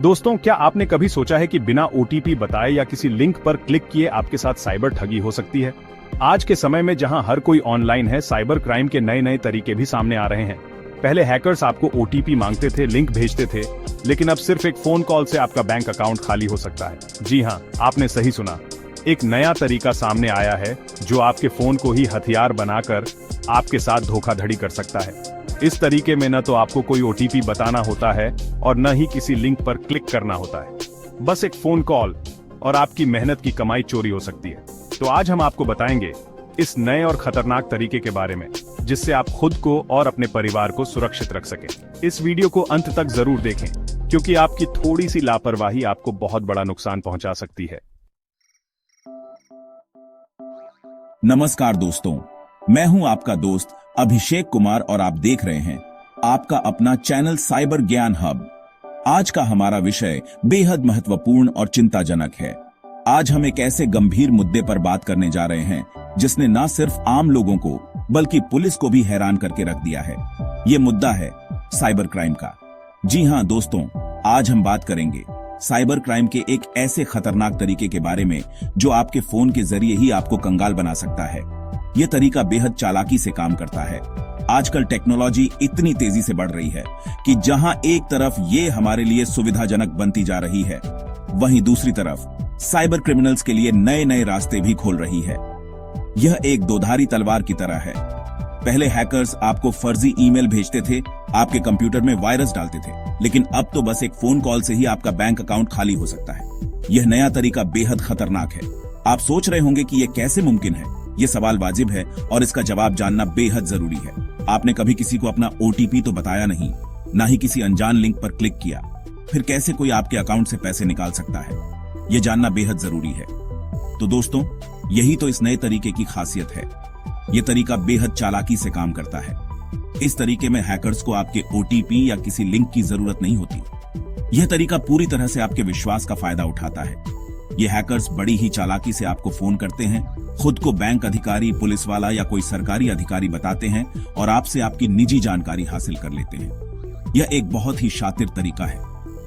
दोस्तों, क्या आपने कभी सोचा है कि बिना ओटीपी बताए या किसी लिंक पर क्लिक किए आपके साथ साइबर ठगी हो सकती है? आज के समय में जहां हर कोई ऑनलाइन है, साइबर क्राइम के नए नए तरीके भी सामने आ रहे हैं। पहले हैकर्स आपको ओटीपी मांगते थे, लिंक भेजते थे, लेकिन अब सिर्फ एक फोन कॉल से आपका बैंक अकाउंट खाली हो सकता है। जी हाँ, आपने सही सुना। एक नया तरीका सामने आया है जो आपके फोन को ही हथियार बनाकर आपके साथ धोखाधड़ी कर सकता है। इस तरीके में न तो आपको कोई ओटीपी बताना होता है और न ही किसी लिंक पर क्लिक करना होता है। बस एक फोन कॉल और आपकी मेहनत की कमाई चोरी हो सकती है। तो आज हम आपको बताएंगे इस नए और खतरनाक तरीके के बारे में, जिससे आप खुद को और अपने परिवार को सुरक्षित रख सकें। इस वीडियो को अंत तक जरूर देखें, क्योंकि आपकी थोड़ी सी लापरवाही आपको बहुत बड़ा नुकसान पहुंचा सकती है। नमस्कार दोस्तों, मैं हूं आपका दोस्त अभिषेक कुमार और आप देख रहे हैं आपका अपना चैनल साइबर ज्ञान हब। आज का हमारा विषय बेहद महत्वपूर्ण और चिंताजनक है। आज हम एक ऐसे गंभीर मुद्दे पर बात करने जा रहे हैं जिसने न सिर्फ आम लोगों को बल्कि पुलिस को भी हैरान करके रख दिया है। ये मुद्दा है साइबर क्राइम का। जी हां दोस्तों, आज हम बात करेंगे साइबर क्राइम के एक ऐसे खतरनाक तरीके के बारे में जो आपके फोन के जरिए ही आपको कंगाल बना सकता है। यह तरीका बेहद चालाकी से काम करता है। आजकल टेक्नोलॉजी इतनी तेजी से बढ़ रही है कि जहां एक तरफ ये हमारे लिए सुविधाजनक बनती जा रही है, वहीं दूसरी तरफ साइबर क्रिमिनल्स के लिए नए नए रास्ते भी खोल रही है। यह एक दोधारी तलवार की तरह है। पहले हैकर्स आपको फर्जी ईमेल भेजते थे, आपके कंप्यूटर में वायरस डालते थे, लेकिन अब तो बस एक फोन कॉल से ही आपका बैंक अकाउंट खाली हो सकता है। यह नया तरीका बेहद खतरनाक है। आप सोच रहे होंगे कि यह कैसे मुमकिन है। यह सवाल वाजिब है और इसका जवाब जानना बेहद जरूरी है। आपने कभी किसी को अपना ओटीपी तो बताया नहीं, ना ही किसी अनजान लिंक पर क्लिक किया। फिर कैसे कोई आपके अकाउंट से पैसे निकाल सकता है? यह जानना बेहद जरूरी है। तो दोस्तों, यही तो इस नए तरीके की खासियत है। यह तरीका बेहद चालाकी से काम करता है। इस तरीके में हैकर्स को आपके ओटीपी या किसी लिंक की जरूरत नहीं होती। यह तरीका पूरी तरह से आपके विश्वास का फायदा उठाता है। ये हैकर्स बड़ी ही चालाकी से आपको फोन करते हैं, खुद को बैंक अधिकारी, पुलिस वाला या कोई सरकारी अधिकारी बताते हैं और आपसे आपकी निजी जानकारी हासिल कर लेते हैं। यह एक बहुत ही शातिर तरीका है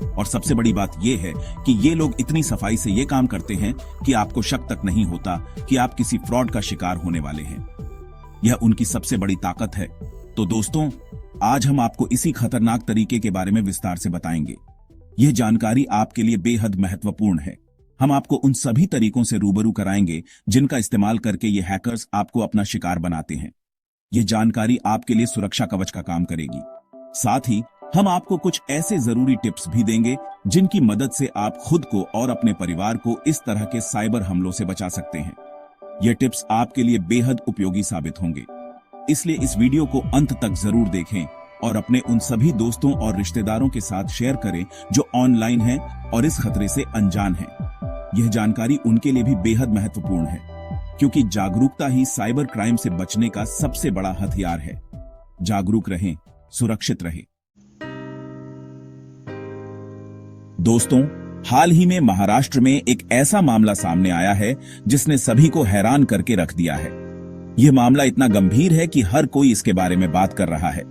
और सबसे बड़ी बात यह है कि ये लोग इतनी सफाई से ये काम करते हैं कि आपको शक तक नहीं होता कि आप किसी फ्रॉड का शिकार होने वाले हैं। यह उनकी सबसे बड़ी ताकत है। तो दोस्तों, आज हम आपको इसी खतरनाक तरीके के बारे में विस्तार से बताएंगे। यह जानकारी आपके लिए बेहद महत्वपूर्ण है। हम आपको उन सभी तरीकों से रूबरू कराएंगे जिनका इस्तेमाल करके ये हैकर्स आपको अपना शिकार बनाते हैं। यह जानकारी आपके लिए सुरक्षा कवच का काम करेगी। साथ ही हम आपको कुछ ऐसे जरूरी टिप्स भी देंगे जिनकी मदद से आप खुद को और अपने परिवार को इस तरह के साइबर हमलों से बचा सकते हैं। ये टिप्स आपके लिए बेहद उपयोगी साबित होंगे, इसलिए इस वीडियो को अंत तक जरूर देखें और अपने उन सभी दोस्तों और रिश्तेदारों के साथ शेयर करें जो ऑनलाइन हैं और इस खतरे से अनजान हैं। यह जानकारी उनके लिए भी बेहद महत्वपूर्ण है, क्योंकि जागरूकता ही साइबर क्राइम से बचने का सबसे बड़ा हथियार है। जागरूक रहें, सुरक्षित रहें। दोस्तों, हाल ही में महाराष्ट्र में एक ऐसा मामला सामने आया है जिसने सभी को हैरान करके रख दिया है। यह मामला इतना गंभीर है कि हर कोई इसके बारे में बात कर रहा है।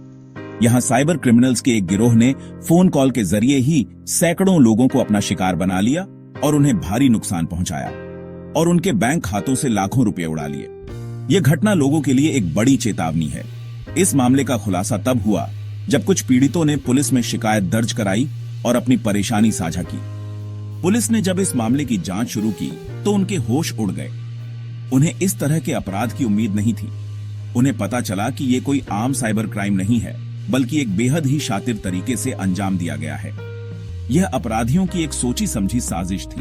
यहां साइबर क्रिमिनल्स के एक गिरोह ने फोन कॉल के जरिए ही सैकड़ों लोगों को अपना शिकार बना लिया और उन्हें भारी नुकसान पहुंचाया और उनके बैंक खातों से लाखों रुपए उड़ा लिए। यह घटना लोगों के लिए एक बड़ी चेतावनी है। इस मामले का खुलासा तब हुआ जब कुछ पीड़ितों ने पुलिस में शिकायत दर्ज कराई और अपनी परेशानी साझा की। पुलिस ने जब इस मामले की जांच शुरू की तो उनके होश उड़ गए। उन्हें इस तरह के अपराध की उम्मीद नहीं थी। उन्हें पता चला कि ये कोई आम साइबर क्राइम नहीं है, बल्कि एक बेहद ही शातिर तरीके से अंजाम दिया गया है। यह अपराधियों की एक सोची समझी साजिश थी।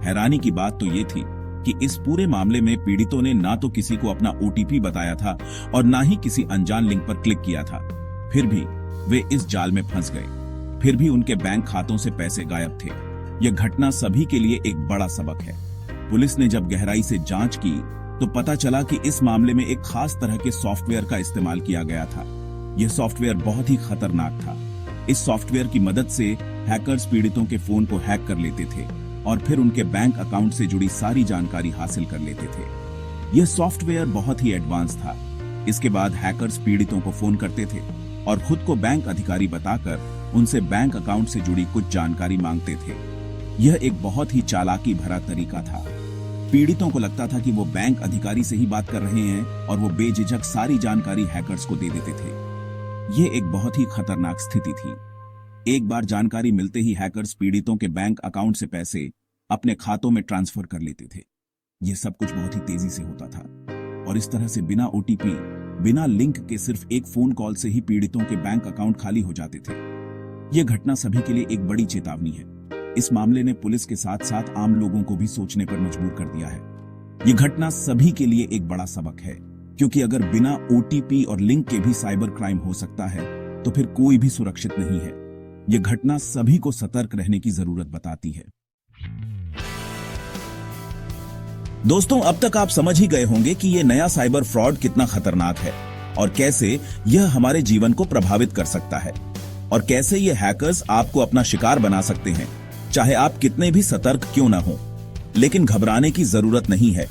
हैरानी की बात तो ये थी कि इस पूरे मामले में पीड़ितों ने ना तो किसी को अपना ओटीपी बताया था और ना ही किसी अनजान लिंक पर क्लिक किया था। फिर भी वे इस जाल में फंस गए। फिर भी उनके बैंक खातों से पैसे गायब थे। यह घटना सभी के लिए एक बड़ा सबक है। पुलिस ने जब गहराई से जांच की तो पता चला कि इस मामले में एक खास तरह के सॉफ्टवेयर का इस्तेमाल किया गया था। यह सॉफ्टवेयर बहुत ही खतरनाक था। इस सॉफ्टवेयर की मदद से हैकर्स पीड़ितों के फोन को हैक कर लेते थे और फिर उनके बैंक अकाउंट से जुड़ी सारी जानकारी हासिल कर लेते थे। यह सॉफ्टवेयर बहुत ही एडवांस था। इसके बाद हैकर्स पीड़ितों को फोन करते थे और खुद को बैंक अधिकारी बताकर उनसे बैंक अकाउंट से जुड़ी कुछ जानकारी मांगते थे। यह एक बहुत ही चालाकी भरा तरीका था। पीड़ितों को लगता था कि वो बैंक अधिकारी से ही बात कर रहे हैं और वो बेझिझक सारी जानकारी हैकर्स को दे देते थे। ये एक बहुत ही खतरनाक स्थिति थी। एक बार जानकारी मिलते ही हैकर्स पीड़ितों के बैंक अकाउंट से पैसे अपने खातों में ट्रांसफर कर लेते थे। यह सब कुछ बहुत ही तेजी से होता था और इस तरह से बिना ओटीपी, बिना लिंक के सिर्फ एक फोन कॉल से ही पीड़ितों के बैंक अकाउंट खाली हो जाते थे। यह घटना सभी के लिए एक बड़ी चेतावनी है। इस मामले ने पुलिस के साथ साथ आम लोगों को भी सोचने पर मजबूर कर दिया है। यह घटना सभी के लिए एक बड़ा सबक है, क्योंकि अगर बिना ओटीपी और लिंक के भी साइबर क्राइम हो सकता है तो फिर कोई भी सुरक्षित नहीं है। यह घटना सभी को सतर्क रहने की जरूरत बताती है। दोस्तों, अब तक आप समझ ही गए होंगे कि यह नया साइबर फ्रॉड कितना खतरनाक है और कैसे यह हमारे जीवन को प्रभावित कर सकता है और कैसे ये हैकर्स आपको अपना शिकार बना सकते हैं, चाहे आप कितने भी सतर्क क्यों ना हो। लेकिन घबराने की जरूरत नहीं है,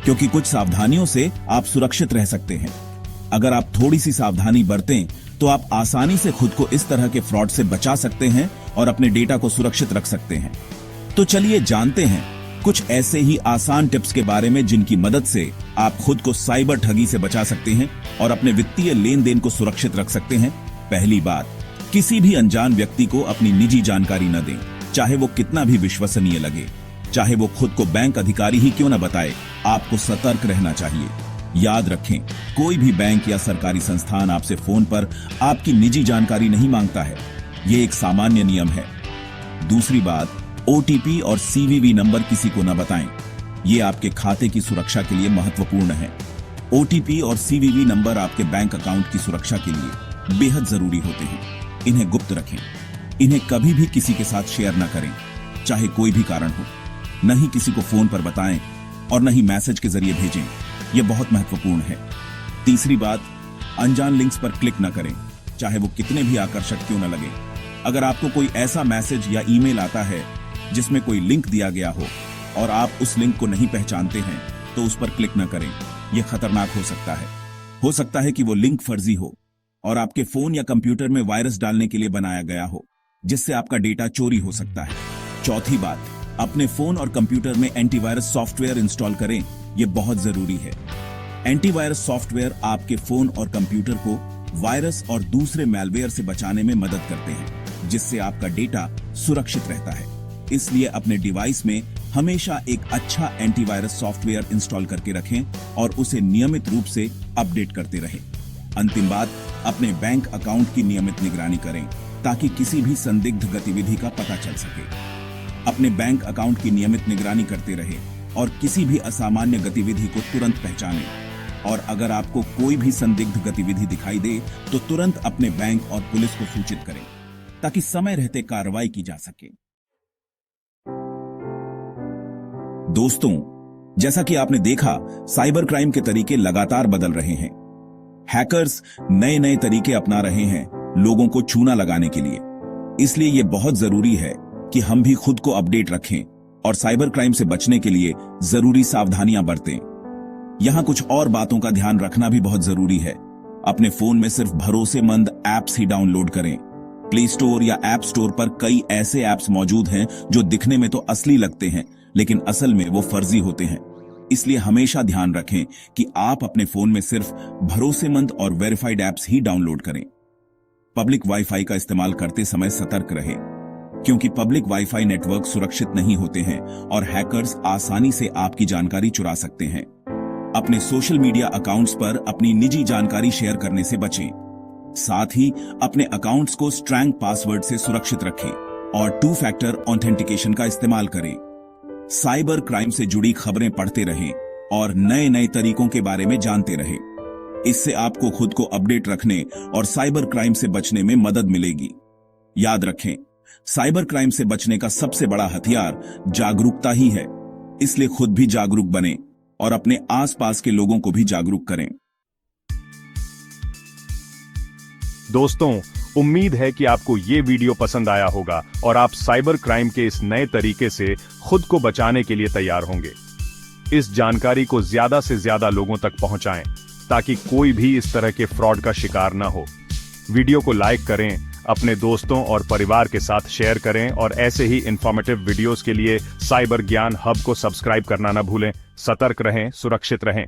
क्योंकि कुछ सावधानियों से आप सुरक्षित रह सकते हैं। अगर आप थोड़ी सी सावधानी बरतें तो आप आसानी से खुद को इस तरह के फ्रॉड से बचा सकते हैं और अपने डेटा को सुरक्षित रख सकते हैं। तो चलिए जानते हैं कुछ ऐसे ही आसान टिप्स के बारे में जिनकी मदद से आप खुद को साइबर ठगी से बचा सकते हैं और अपने वित्तीय लेन देन को सुरक्षित रख सकते हैं। पहली बात, किसी भी अनजान व्यक्ति को अपनी निजी जानकारी न दें, चाहे वो कितना भी विश्वसनीय लगे, चाहे वो खुद को बैंक अधिकारी ही क्यों न बताए। आपको सतर्क रहना चाहिए। याद रखें, कोई भी बैंक या सरकारी संस्थान आपसे फोन पर आपकी निजी जानकारी नहीं मांगता है। ये एक सामान्य नियम है। दूसरी बात, ओटीपी और सीवीवी नंबर किसी को न बताएं। ये आपके खाते की सुरक्षा के लिए महत्वपूर्ण है। ओटीपी और सीवीवी नंबर आपके बैंक अकाउंट की सुरक्षा के लिए बेहद जरूरी होते हैं। इन्हें गुप्त रखें। इन्हें कभी भी किसी के साथ शेयर न करें, चाहे कोई भी कारण हो। न ही किसी को फोन पर बताएं और न ही मैसेज के जरिए भेजें। यह बहुत महत्वपूर्ण है। तीसरी बात, अनजान लिंक्स पर क्लिक न करें, चाहे वो कितने भी आकर्षक क्यों न लगे। अगर आपको कोई ऐसा मैसेज या ईमेल आता है जिसमें कोई लिंक दिया गया हो और आप उस लिंक को नहीं पहचानते हैं, तो उस पर क्लिक न करें। यह खतरनाक हो सकता है। हो सकता है कि वो लिंक फर्जी हो और आपके फोन या कंप्यूटर में वायरस डालने के लिए बनाया गया हो, जिससे आपका डेटा चोरी हो सकता है। चौथी बात, अपने फोन और कंप्यूटर में एंटीवायरस सॉफ्टवेयर इंस्टॉल करें। यह बहुत जरूरी है। एंटीवायरस सॉफ्टवेयर आपके फोन और कंप्यूटर को वायरस और दूसरे मैलवेयर से बचाने में मदद करते हैं, जिससे आपका डेटा सुरक्षित रहता है। इसलिए अपने डिवाइस में हमेशा एक अच्छा एंटीवायरस सॉफ्टवेयर इंस्टॉल करके रखें और उसे नियमित रूप से अपडेट करते रहें। अंतिम बात, अपने बैंक अकाउंट की नियमित निगरानी करें ताकि किसी भी संदिग्ध गतिविधि का पता चल सके। अपने बैंक अकाउंट की नियमित निगरानी करते रहें और किसी भी असामान्य गतिविधि को तुरंत पहचानें। और अगर आपको कोई भी संदिग्ध गतिविधि दिखाई दे तो तुरंत अपने बैंक और पुलिस को सूचित करें, ताकि समय रहते कार्रवाई की जा सके। दोस्तों, जैसा कि आपने देखा, साइबर क्राइम के तरीके लगातार बदल रहे हैं। हैकर्स नए नए तरीके अपना रहे हैं लोगों को चूना लगाने के लिए। इसलिए यह बहुत जरूरी है कि हम भी खुद को अपडेट रखें और साइबर क्राइम से बचने के लिए जरूरी सावधानियां बरतें। यहां कुछ और बातों का ध्यान रखना भी बहुत जरूरी है। अपने फोन में सिर्फ भरोसेमंद ऐप्स ही डाउनलोड करें। प्ले स्टोर या ऐप स्टोर पर कई ऐसे ऐप्स मौजूद हैं जो दिखने में तो असली लगते हैं, लेकिन असल में वो फर्जी होते हैं। इसलिए हमेशा ध्यान रखें कि आप अपने फोन में सिर्फ भरोसेमंद और वेरीफाइड ऐप्स ही डाउनलोड करें। पब्लिक वाईफाई का इस्तेमाल करते समय सतर्क रहें, क्योंकि पब्लिक वाईफाई नेटवर्क सुरक्षित नहीं होते हैं और हैकर्स आसानी से आपकी जानकारी चुरा सकते हैं। अपने सोशल मीडिया अकाउंट्स पर अपनी निजी जानकारी शेयर करने से बचें। साथ ही अपने अकाउंट्स को स्ट्रॉन्ग पासवर्ड से सुरक्षित रखें और 2 फैक्टर ऑथेंटिकेशन का इस्तेमाल करें। साइबर क्राइम से जुड़ी खबरें पढ़ते रहें और नए नए तरीकों के बारे में जानते रहें। इससे आपको खुद को अपडेट रखने और साइबर क्राइम से बचने में मदद मिलेगी। याद रखें, साइबर क्राइम से बचने का सबसे बड़ा हथियार जागरूकता ही है। इसलिए खुद भी जागरूक बनें और अपने आसपास के लोगों को भी जागरूक करें। दोस्तों, उम्मीद है कि आपको ये वीडियो पसंद आया होगा और आप साइबर क्राइम के इस नए तरीके से खुद को बचाने के लिए तैयार होंगे। इस जानकारी को ज्यादा से ज्यादा लोगों तक पहुंचाएं ताकि कोई भी इस तरह के फ्रॉड का शिकार न हो। वीडियो को लाइक करें, अपने दोस्तों और परिवार के साथ शेयर करें और ऐसे ही इंफॉर्मेटिव वीडियोस के लिए साइबर ज्ञान हब को सब्सक्राइब करना न भूलें। सतर्क रहें, सुरक्षित रहें।